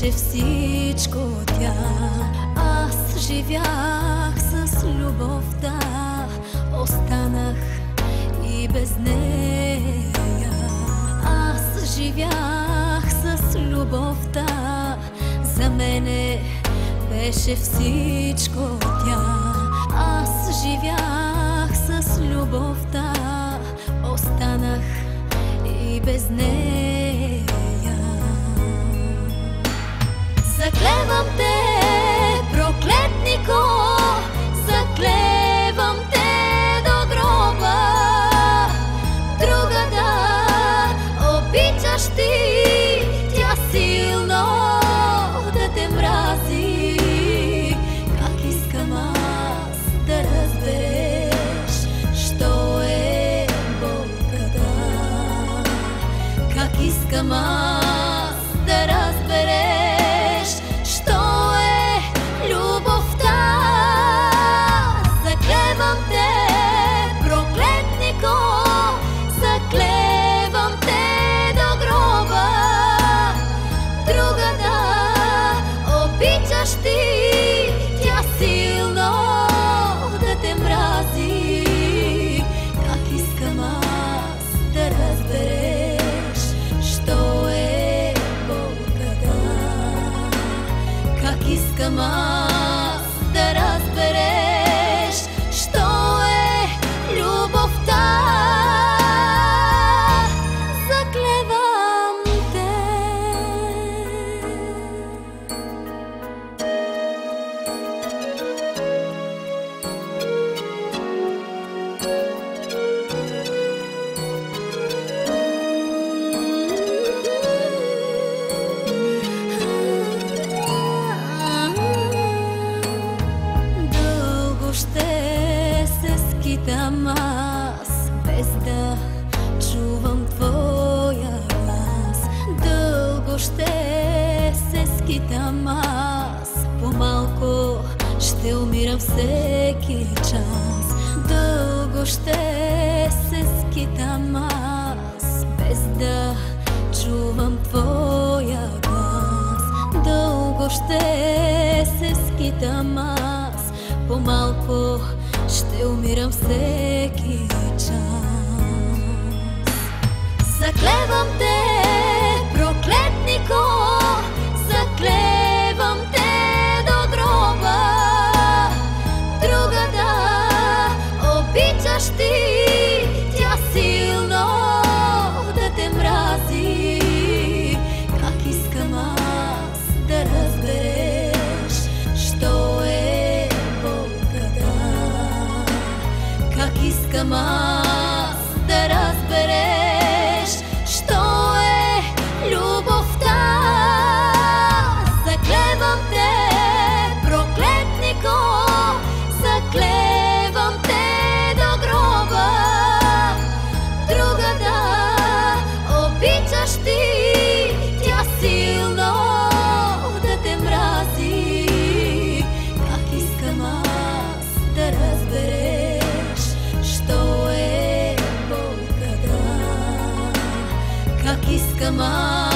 беше всичко тя. Аз живях с любовта, останах и без нея. Аз живях с любовта, за мене беше всичко тя. Аз живях с любовта, останах и без нея. Заклевам те, проклетнико, заклевам те до гроба. Друга да обичаш ти, тя силно да те мрази. Как искам аз да разбереш, що е болката. Как искам аз да разбереш, що е любовта. Заклевам те, проклетнико, заклевам те до гроба. Друга да обичаш ти, тя силно да те мрази. Как искам аз да разбереш, що е болката. Как искам аз да разбереш, що е любовта. Заклевам те. Дълго ще се скитам аз, без да чувам твоя глас. Дълго ще се скитам аз, по-малко ще умирам всеки час. Дълго ще се скитам аз, без да чувам твоя глас. Дълго ще се скитам аз, по-малко ще умирам всеки час. Заклевам те, проклетнико, заклевам те до гроба. Друга да обичаш ти, тя силно да те мрази. Как искам аз да разбереш, що е болката. Как искам аз да разбереш, що е любовта. Заклевам те, проклетнико, заклевам те до гроба. Друга да обичаш ти, тя силно да те мрази. Как искам аз да разбереш, що е болката. Как искам аз